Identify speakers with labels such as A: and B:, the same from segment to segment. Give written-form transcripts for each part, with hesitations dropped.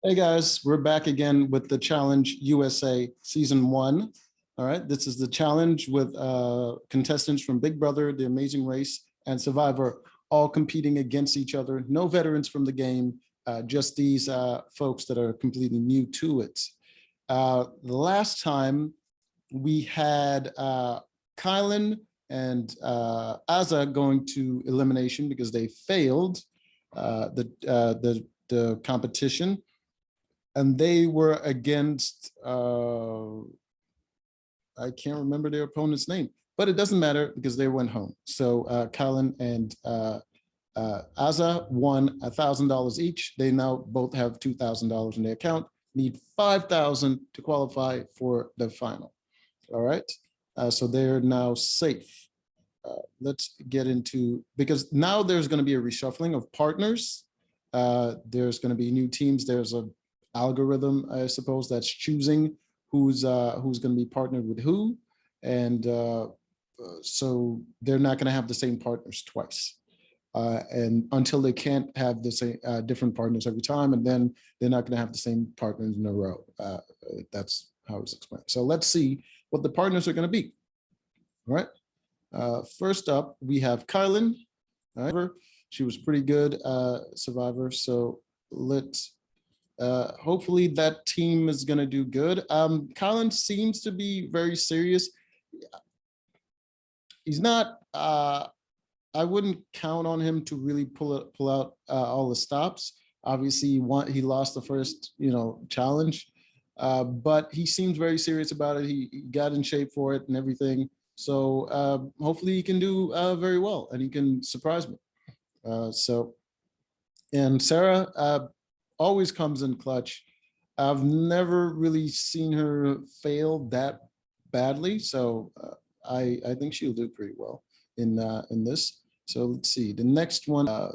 A: Hey guys, we're back again with the Challenge USA Season 1. All right, this is the challenge with contestants from Big Brother, The Amazing Race, and Survivor, all competing against each other. No veterans from the game, just these folks that are completely new to it. The last time we had Carlin and Azza going to elimination because they failed the competition, and they were against I can't remember their opponent's name, but it doesn't matter because they went home. So Carlin and Azza won $1,000 each. They now both have $2,000 in their account. Need 5,000 to qualify for the final. All right, so they're now safe. Let's get into, because now there's going to be a reshuffling of partners. There's going to be new teams. There's a algorithm, I suppose, that's choosing who's going to be partnered with who, and so they're not going to have the same partners twice, and until they can't have the same different partners every time, and then they're not going to have the same partners in a row. That's how it's explained. So let's see what the partners are going to be. All right. First up, we have Carlin. She was pretty good Survivor. So let's hopefully that team is going to do good. Carlin seems to be very serious. He's not, I wouldn't count on him to really pull out all the stops. Obviously, he lost the first, challenge, but he seems very serious about it. He got in shape for it and everything. So hopefully he can do very well and he can surprise me. And Sarah always comes in clutch. I've never really seen her fail that badly. So I think she'll do pretty well in this. So let's see the next one. I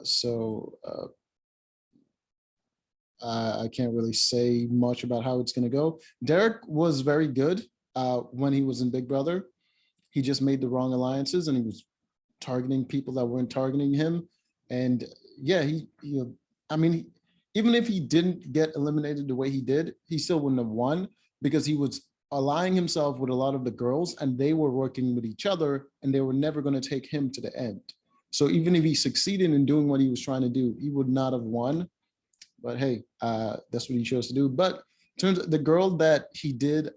A: can't really say much about how it's going to go. Derek was very good when he was in Big Brother. He just made the wrong alliances and he was targeting people that weren't targeting him. And yeah, I mean, even if he didn't get eliminated the way he did, he still wouldn't have won because he was allying himself with a lot of the girls and they were working with each other and they were never going to take him to the end. So even if he succeeded in doing what he was trying to do, he would not have won. But hey, that's what he chose to do. But in terms of the girl that he did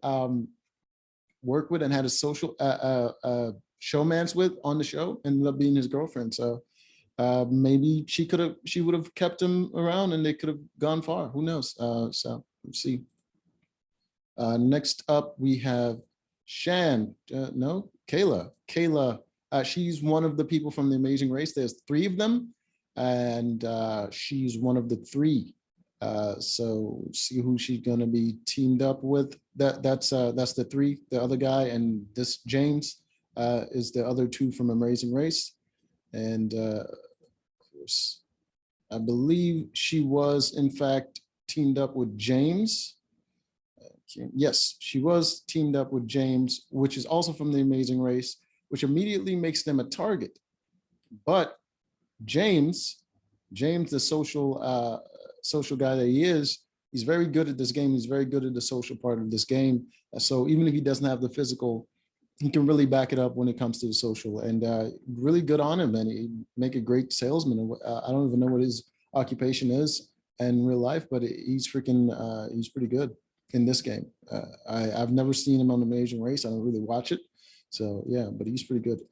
A: work with and had a social showmance with on the show, ended up being his girlfriend. So maybe she would have kept him around and they could have gone far. Who knows? So let's see. Next up, we have Kayla. Kayla, she's one of the people from The Amazing Race. There's 3 of them, and she's one of the 3. So see who she's gonna be teamed up with. That's the 3. The other guy and this James is the other 2 from Amazing Race. And of course, I believe she was in fact teamed up with James. Yes, she was teamed up with James, which is also from The Amazing Race, which immediately makes them a target. But James, the social guy that he is, he's very good at this game. He's very good at the social part of this game. So even if he doesn't have the physical, he can really back it up when it comes to the social, and really good on him. And he make a great salesman. I don't even know what his occupation is in real life, but he's pretty good in this game. I've never seen him on The Amazing Race. I don't really watch it. So yeah, but he's pretty good.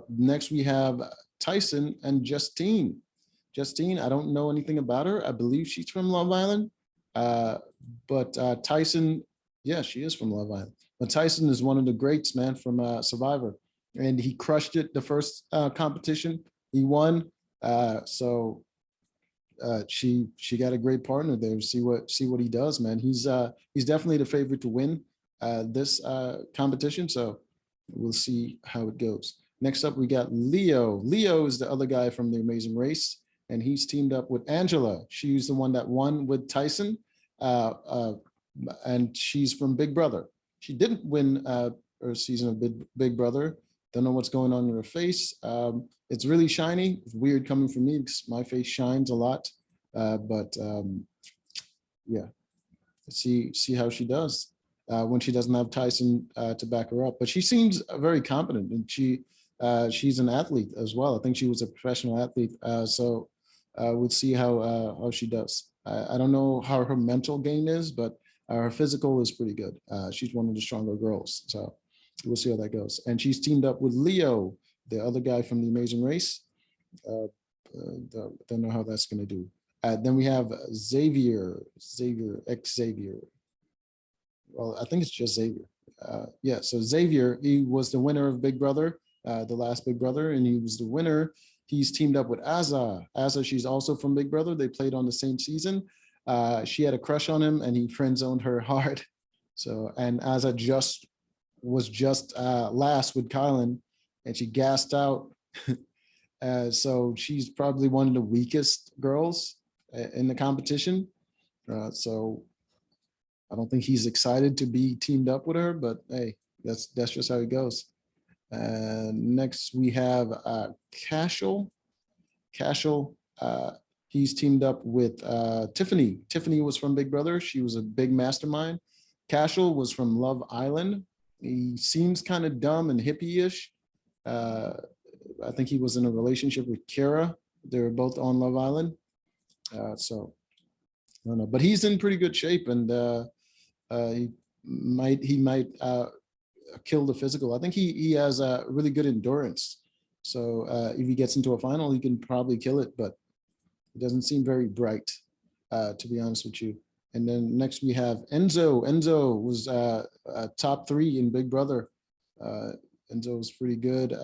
A: Next we have Tyson and Justine. Justine, I don't know anything about her. I believe she's from Love Island. But Tyson, yeah, she is from Love Island. But Tyson is one of the greats, man, from Survivor. And he crushed it the first competition. He won. So she got a great partner there. See what he does, man. He's definitely the favorite to win this competition. So we'll see how it goes. Next up, we got Leo. Leo is the other guy from The Amazing Race, and he's teamed up with Angela. She's the one that won with Tyson, and she's from Big Brother. She didn't win her season of Big Brother. Don't know what's going on in her face. It's really shiny. It's weird coming from me because my face shines a lot. But yeah, see how she does when she doesn't have Tyson to back her up. But she seems very competent, and she's an athlete as well. I think she was a professional athlete. So we'll see how she does. I don't know how her mental game is, but her physical is pretty good. She's one of the stronger girls. So we'll see how that goes. And she's teamed up with Leo, the other guy from The Amazing Race. Don't know how that's going to do. Then we have Xavier. Well, I think it's just Xavier. Yeah, so Xavier, he was the winner of Big Brother, the last Big Brother, and he was the winner. He's teamed up with Azza. Azza, she's also from Big Brother. They played on the same season. She had a crush on him, and he friend zoned her hard. So, and Azza was just last with Carlin, and she gassed out. So she's probably one of the weakest girls in the competition. So I don't think he's excited to be teamed up with her, but hey, that's just how it goes. Next we have Cashel. Cashel, he's teamed up with Tiffany. Tiffany was from Big Brother. She was a big mastermind. Cashel was from Love Island. He seems kind of dumb and hippie-ish. I think he was in a relationship with Kara. They were both on Love Island. So I don't know, but he's in pretty good shape, and he might kill the physical. I think he has a really good endurance. So if he gets into a final, he can probably kill it, but it doesn't seem very bright, to be honest with you. And then next we have Enzo. Enzo was top 3 in Big Brother. Enzo was pretty good.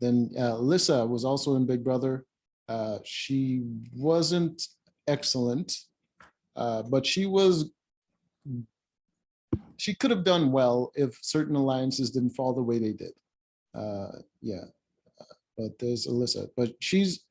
A: Then Lissa was also in Big Brother. She wasn't excellent, but she could have done well if certain alliances didn't fall the way they did. Yeah, but there's Alyssa. But she's,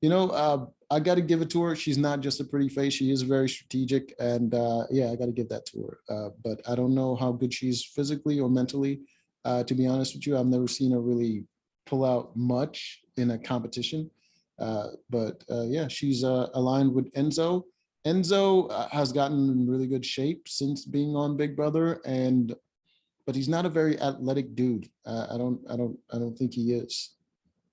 A: I got to give it to her. She's not just a pretty face. She is very strategic, and yeah, I got to give that to her. But I don't know how good she is physically or mentally. To be honest with you, I've never seen her really pull out much in a competition. But yeah, she's aligned with Enzo. Enzo has gotten in really good shape since being on Big Brother, but he's not a very athletic dude. I don't think he is.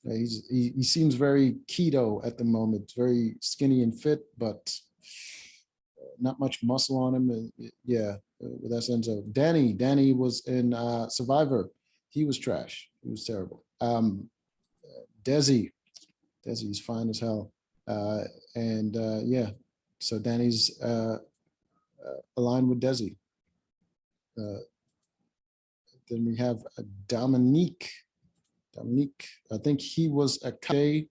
A: He seems very keto at the moment, very skinny and fit, but not much muscle on him. Yeah, that's Enzo. Danny was in Survivor. He was trash. He was terrible. Desi's fine as hell. And yeah, so Danny's aligned with Desi. Then we have Dominique. I think he was a Kay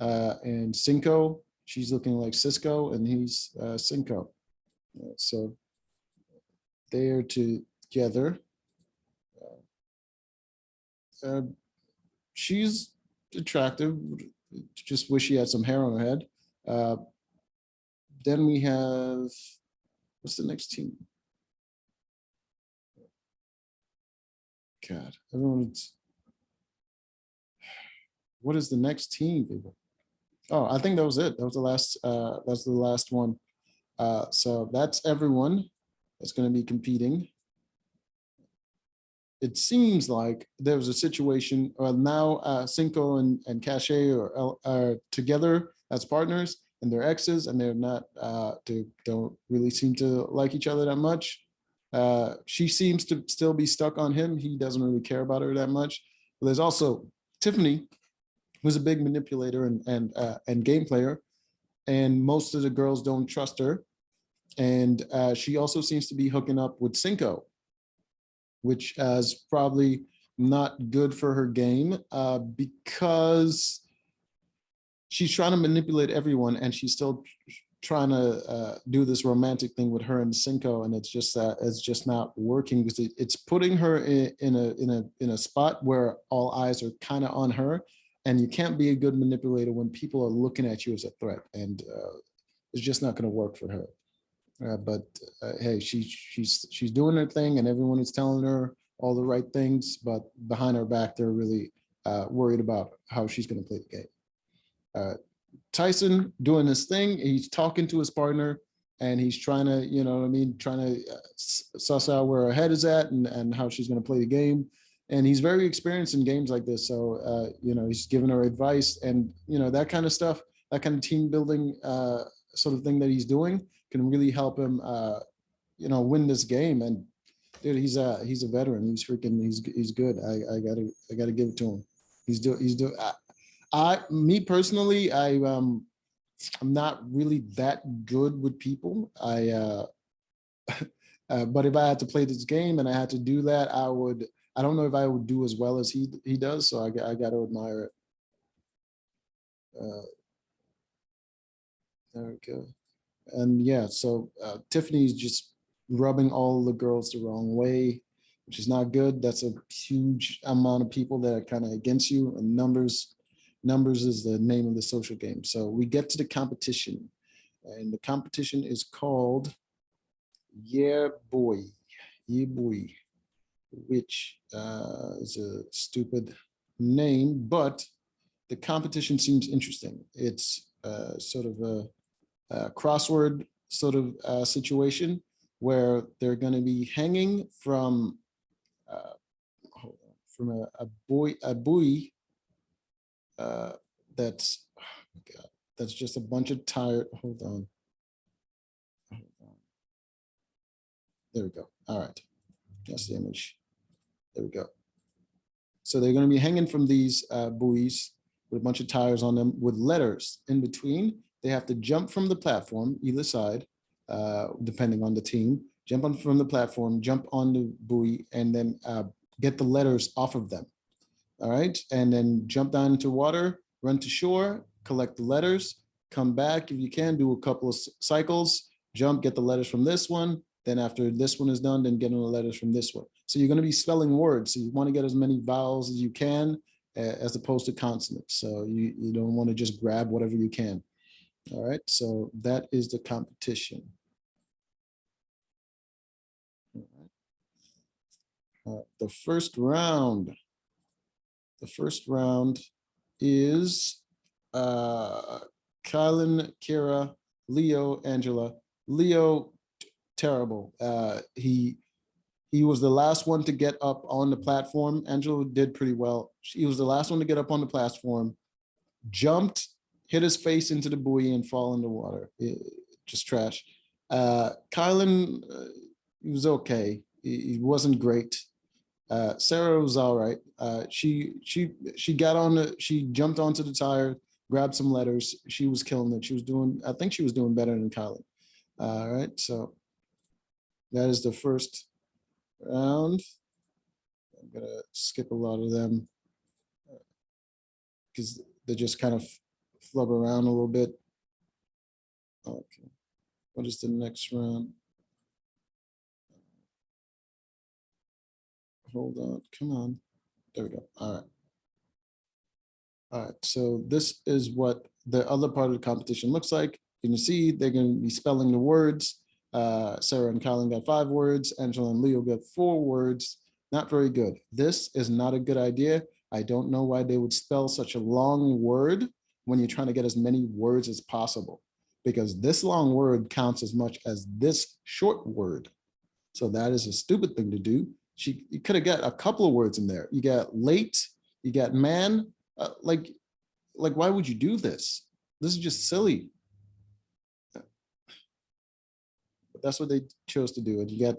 A: and Cinco. She's looking like Cisco, and he's Cinco. So they're together. She's attractive. Just wish she had some hair on her head. Then we have, what's the next team? God, everyone's. What is the next team, people? Oh, I think that was it. That was the last. That's the last one. So that's everyone that's going to be competing. It seems like there was a situation now. Cinco and Cashel are together as partners, and they're exes, and they're not. They don't really seem to like each other that much. She seems to still be stuck on him. He doesn't really care about her that much. But there's also Tiffany, who's a big manipulator and game player, and most of the girls don't trust her. And she also seems to be hooking up with Cinco, which is probably not good for her game because she's trying to manipulate everyone, and she's still trying to do this romantic thing with her and Cinco, and it's just not working because it's putting her in a spot where all eyes are kind of on her, and you can't be a good manipulator when people are looking at you as a threat, and it's just not going to work for her. But hey, she's doing her thing, and everyone is telling her all the right things, but behind her back, they're really worried about how she's going to play the game. Tyson doing his thing. He's talking to his partner, and he's trying to, you know what I mean, trying to suss out where her head is at and how she's going to play the game. And he's very experienced in games like this. So, you know, he's giving her advice and, you know, that kind of stuff, that kind of team building sort of thing that he's doing can really help him, you know, win this game. And dude, he's a veteran. He's good. I gotta give it to him. He's doing. Me personally, I'm not really that good with people. But if I had to play this game and I had to do that, I would. I don't know if I would do as well as he does. So I got to admire it. There we go. And yeah, so Tiffany's just rubbing all the girls the wrong way, which is not good. That's a huge amount of people that are kind of against you. And numbers is the name of the social game. So we get to the competition, and the competition is called Yeah Boy, Yeah Boy, which is a stupid name, but the competition seems interesting. It's sort of a crossword sort of situation where they're going to be hanging from a buoy that's, oh God, that's just a bunch of tired. Hold on. There we go. All right, that's the image. There we go. So they're going to be hanging from these buoys with a bunch of tires on them with letters in between. They have to jump from the platform, either side, depending on the team, jump on from the platform, jump on the buoy, and then get the letters off of them. All right. And then jump down into water, run to shore, collect the letters, come back if you can, do a couple of cycles, jump, get the letters from this one. Then after this one is done, then get the letters from this one. So you're going to be spelling words. So you want to get as many vowels as you can, as opposed to consonants. So you don't want to just grab whatever you can. All right. So that is the competition. All right. The first round. The first round is Carlin, Kira, Leo, Angela. Leo, terrible. He was the last one to get up on the platform. Angela did pretty well. He was the last one to get up on the platform, jumped, hit his face into the buoy and fall in the water. Just trash. Carlin, he was okay. He wasn't great. Sarah was all right. She jumped onto the tire, grabbed some letters. She was killing it. I think she was doing better than Carlin. All right, so that is the first round. I'm gonna skip a lot of them because they just kind of flub around a little bit. Okay, what is the next round? Hold on, come on. There we go. All right. All right, so this is what the other part of the competition looks like. You can see they're going to be spelling the words. Sarah and Colin got 5 words. Angela and Leo got 4 words. Not very good. This is not a good idea. I don't know why they would spell such a long word when you're trying to get as many words as possible, because this long word counts as much as this short word. So that is a stupid thing to do. You could have got a couple of words in there. You got late, you got man. Like, why would you do this? This is just silly. But that's what they chose to do. And you got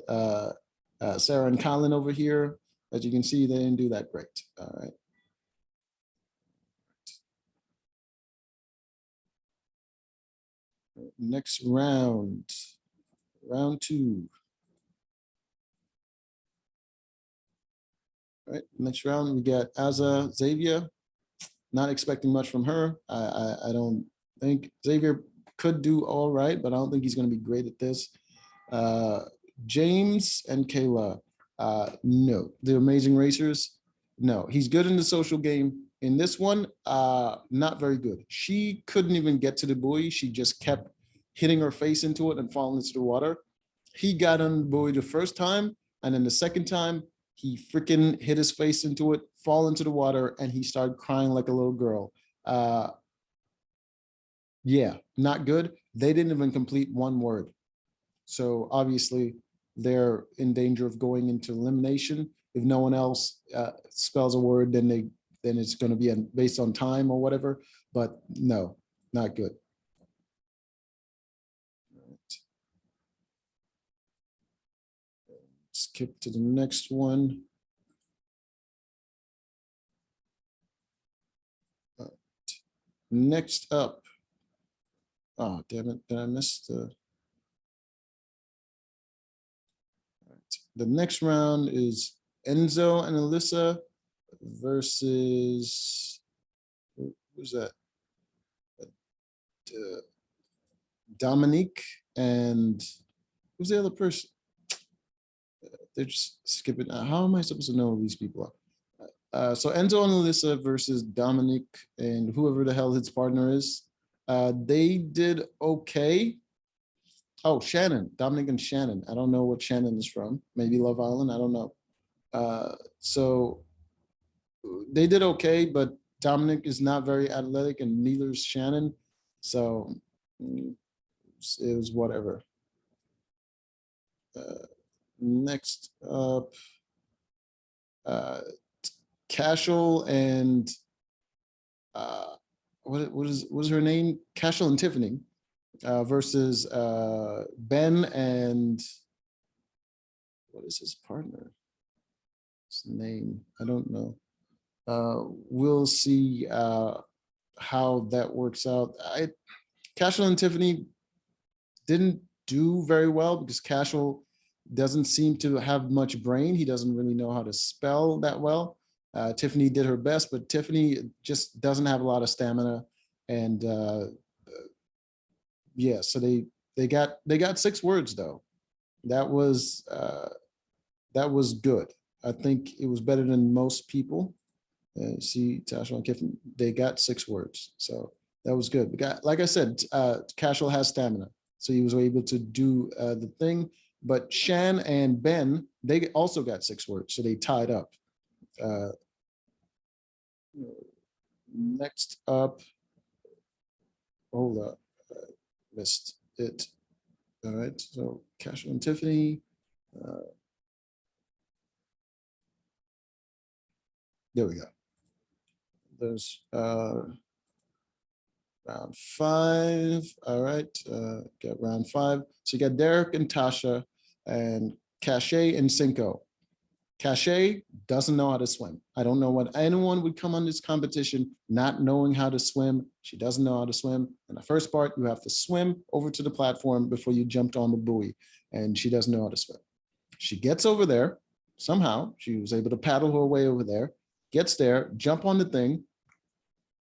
A: Sarah and Colin over here. As you can see, they didn't do that great. All right. Next round, round 2. All right, next round we got Xavier. Not expecting much from her. I don't think Xavier could do all right, but I don't think he's going to be great at this. James and Kayla, no. The Amazing Racers, no. He's good in the social game. In this one, not very good. She couldn't even get to the buoy. She just kept hitting her face into it and falling into the water. He got on the buoy the first time, and then the second time, he freaking hit his face into it, fall into the water, and he started crying like a little girl. Yeah, not good. They didn't even complete 1 word. So obviously they're in danger of going into elimination. If no one else spells a word, then it's going to be based on time or whatever. But no, not good. Skip to the next one. Next up. Oh, damn it. Did I miss the... The next round is Enzo and Alyssa versus, who's that? Dominique and who's the other person? They're just skipping. How am I supposed to know who these people are? So Enzo and Alyssa versus Dominique and whoever the hell his partner is. They did okay. Oh, Shannon, Dominic and Shannon. I don't know what Shannon is from. Maybe Love Island. I don't know. So they did okay, but Dominic is not very athletic and neither is Shannon. So it was whatever. Next up, Cashel and what was her name? Cashel and Tiffany versus Ben and what is his partner? His name, I don't know. We'll see how that works out. Cashel and Tiffany didn't do very well because Cashel doesn't seem to have much brain. He doesn't really know how to spell that well. Tiffany did her best, but Tiffany just doesn't have a lot of stamina. And yeah, so they got 6 words though. That was good. I think it was better than most people. See, Cashel and Tiffany, they got 6 words, so that was good. Like I said, Cashel has stamina, so he was able to do the thing. But Shan and Ben, they also got 6 words, so they tied up. Next up, hold up, missed it. All right, so Cashel and Tiffany. There we go. There's round 5. All right, got round 5. So you got Derek and Tasha and Cachet and Cinco. Cachet doesn't know how to swim. I don't know what anyone would come on this competition not knowing how to swim. She doesn't know how to swim. In the first part, you have to swim over to the platform before you jumped on the buoy, and she doesn't know how to swim. She gets over there. Somehow, she was able to paddle her way over there, gets there, jump on the thing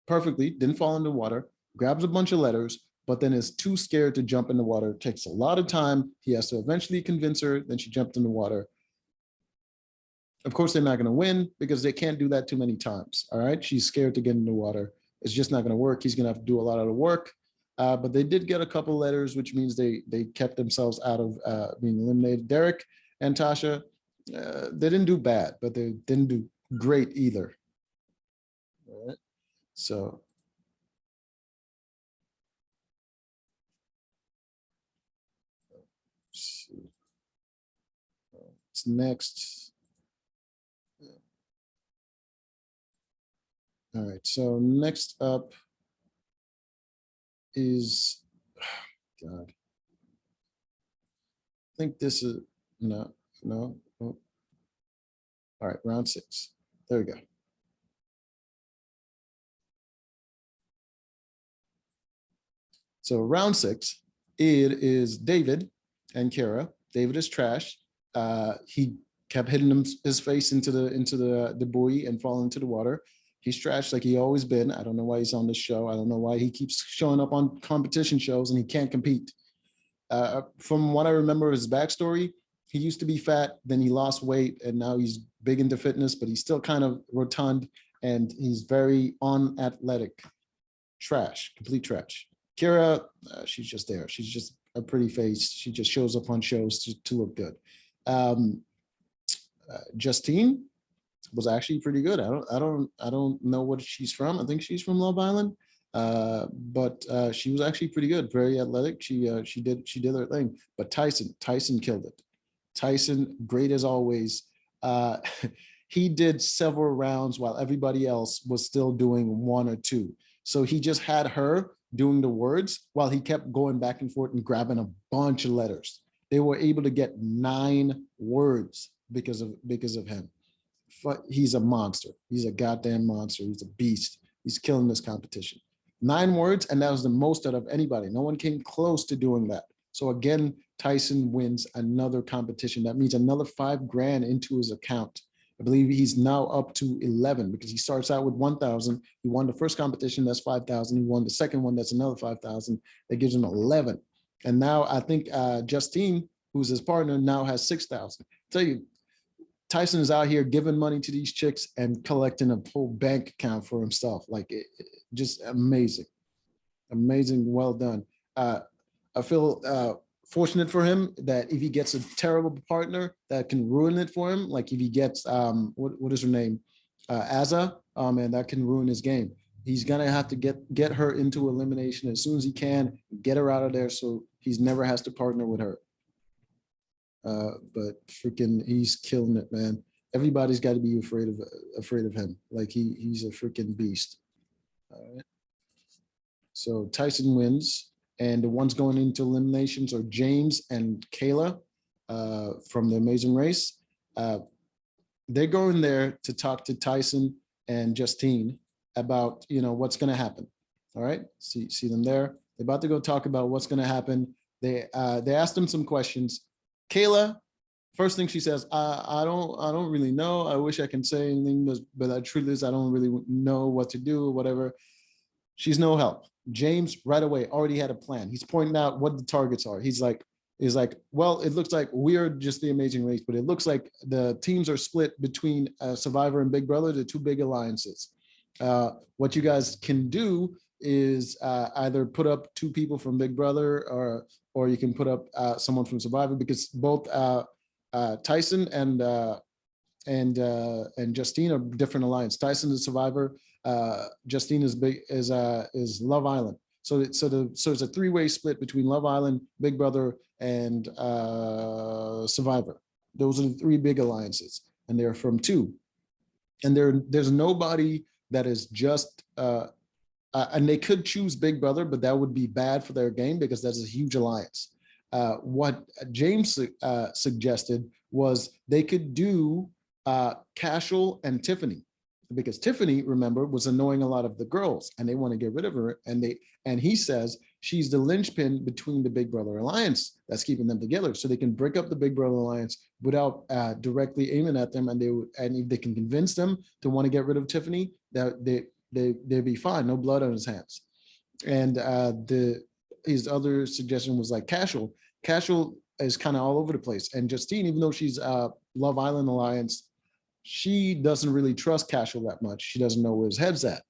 A: perfectly, didn't fall in the water, grabs a bunch of letters, but then is too scared to jump in the water. It takes a lot of time. He has to eventually convince her, then she jumped in the water. Of course, they're not going to win because they can't do that too many times. All right. She's scared to get in the water. It's just not going to work. He's going to have to do a lot of the work. But they did get a couple letters, which means they kept themselves out of being eliminated. Derek and Tasha, they didn't do bad, but they didn't do great either. All right. So. What's next? All right, so next up is, God. I think this is, no. Oh. All right, round 6. There we go. So round 6, it is David and Kara. David is trash. He kept hitting his face into the buoy and falling into the water. He's trash like he always been. I don't know why he's on this show. I don't know why he keeps showing up on competition shows and he can't compete. From what I remember of his backstory, he used to be fat, then he lost weight, and now he's big into fitness, but he's still kind of rotund and he's very unathletic. Trash, complete trash. Kira, she's just there. She's just a pretty face. She just shows up on shows to look good. Justine was actually pretty good. I don't know what she's from. I think she's from Love Island. But she was actually pretty good, very athletic. She did her thing. But Tyson killed it. Tyson, great as always. Uh, he did several rounds while everybody else was still doing one or two. So he just had her doing the words while he kept going back and forth and grabbing a bunch of letters. They were able to get 9 words because of him. He's a monster. He's a goddamn monster. He's a beast. He's killing this competition. 9 words, and that was the most out of anybody. No one came close to doing that. So again, Tyson wins another competition. That means another $5,000 into his account. I believe he's now up to 11 because he starts out with 1,000. He won the first competition, that's 5,000. He won the second one, that's another 5,000. That gives him 11. And now I think Justine, who's his partner, now has 6,000. Tell you, Tyson is out here giving money to these chicks and collecting a full bank account for himself. Like, just amazing, amazing. Well done. I feel fortunate for him that if he gets a terrible partner that can ruin it for him, like if he gets what is her name, Azza, and that can ruin his game. He's gonna have to get her into elimination as soon as he can, get her out of there, so he's never has to partner with her. But freaking, he's killing it, man. Everybody's got to be afraid of him. Like he's a freaking beast. All right. So Tyson wins, and the ones going into eliminations are James and Kayla from the Amazing Race. They're going there to talk to Tyson and Justine about what's going to happen. All right. See them there. They're about to go talk about what's going to happen. They asked them some questions. Kayla, first thing she says, I don't really know. I wish I can say anything, but the truth is I don't really know what to do or whatever. She's no help. James right away already had a plan. He's pointing out what the targets are. He's like, well, it looks like we're just the Amazing Race, but it looks like the teams are split between Survivor and Big Brother, the 2 big alliances. What you guys can do is either put up 2 people from Big Brother, or you can put up someone from Survivor, because both Tyson and Justine are different alliance. Tyson is Survivor. Justine is Love Island. So it's a 3-way split between Love Island, Big Brother, and Survivor. Those are the 3 big alliances, and they're from 2. And there's nobody that is just and they could choose Big Brother, but that would be bad for their game because that's a huge alliance. What James suggested was they could do Cashel and Tiffany, because Tiffany, remember, was annoying a lot of the girls, and they want to get rid of her. And he says she's the linchpin between the Big Brother alliance that's keeping them together, so they can break up the Big Brother alliance without directly aiming at them. And if they can convince them to want to get rid of Tiffany, that they'd be fine, no blood on his hands. And his other suggestion was like Cashel. Cashel is kind of all over the place, and Justine, even though she's Love Island alliance, she doesn't really trust Cashel that much. She doesn't know where his head's at.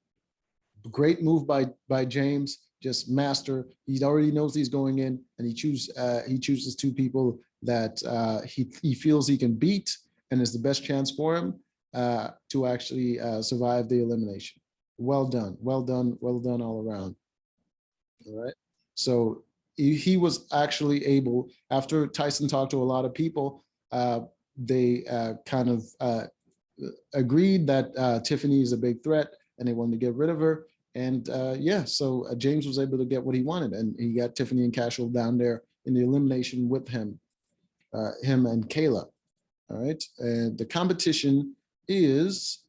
A: Great move by James, just master. He already knows he's going in, and he chooses 2 people that he feels he can beat, and is the best chance for him to actually survive the elimination. Well done all around. All right. So he was actually able, after Tyson talked to a lot of people, they kind of agreed that Tiffany is a big threat, and they wanted to get rid of her. And so James was able to get what he wanted, and he got Tiffany and Cashel down there in the elimination with him and Kayla. All right. And the competition is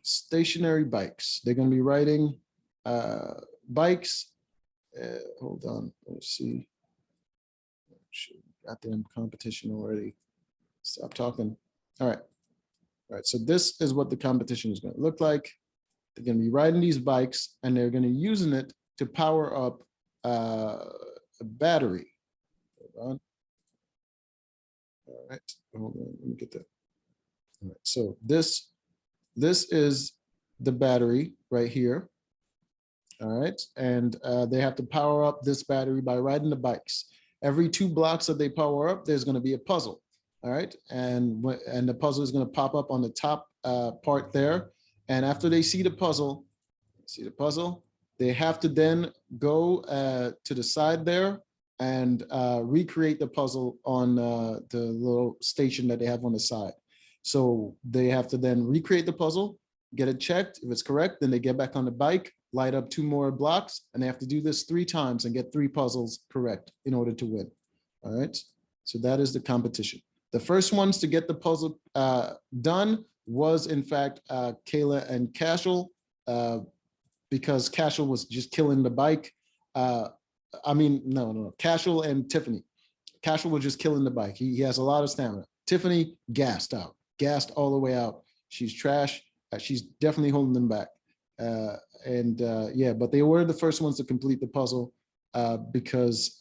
A: stationary bikes. They're going to be riding bikes. Hold on, let's see. Got them competition already. Stop talking. All right. So this is what the competition is going to look like. They're going to be riding these bikes, and they're going to be using it to power up a battery. Hold on. All right. Hold on. Let me get that. All right. So this is the battery right here. All right. And they have to power up this battery by riding the bikes. Every 2 blocks that they power up, there's going to be a puzzle. All right. And the puzzle is going to pop up on the top part there. And after they see the puzzle, See the puzzle? They have to then go to the side there and recreate the puzzle on the little station that they have on the side. So they have to then recreate the puzzle, get it checked. If it's correct, then they get back on the bike, light up 2 more blocks, and they have to do this 3 times and get 3 puzzles correct in order to win. All right, so that is the competition. The first ones to get the puzzle done was in fact Kayla and Cashel, because Cashel was just killing the bike. No, Cashel and Tiffany. Cashel was just killing the bike. He has a lot of stamina. Tiffany gassed out, all the way out. She's trash. She's definitely holding them back. Yeah, but they were the first ones to complete the puzzle because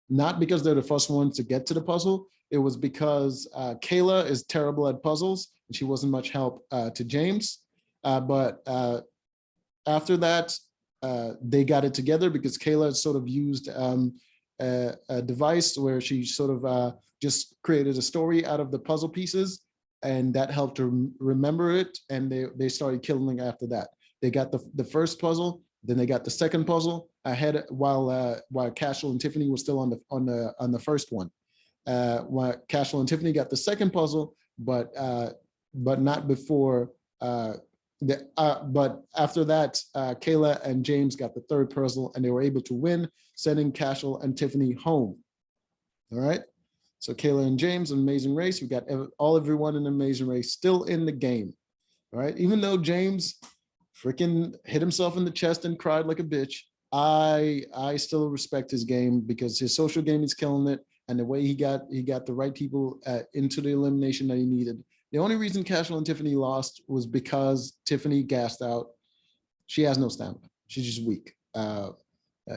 A: not because they're the first ones to get to the puzzle. It was because Kayla is terrible at puzzles and she wasn't much help to James. But after that, they got it together because Kayla sort of used a device where she sort of just created a story out of the puzzle pieces, and that helped her remember it. And they started killing after that. They got the first puzzle, then they got the second puzzle ahead while Cashel and Tiffany were still on the first one. While Cashel and Tiffany got the second puzzle, but not before. But after that, Kayla and James got the third puzzle, and they were able to win, sending Cashel and Tiffany home. All right. So Kayla and James, Amazing Race. We got everyone in Amazing Race still in the game. All right. Even though James freaking hit himself in the chest and cried like a bitch, I still respect his game because his social game is killing it, and the way he got the right people into the elimination that he needed. The only reason Cashel and Tiffany lost was because Tiffany gassed out. She has no stamina. She's just weak.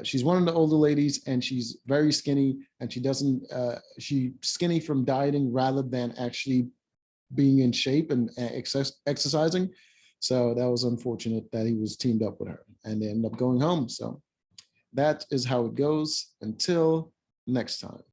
A: She's one of the older ladies, and she's very skinny, and she's skinny from dieting rather than actually being in shape and exercising. So that was unfortunate that he was teamed up with her, and they ended up going home. So that is how it goes until next time.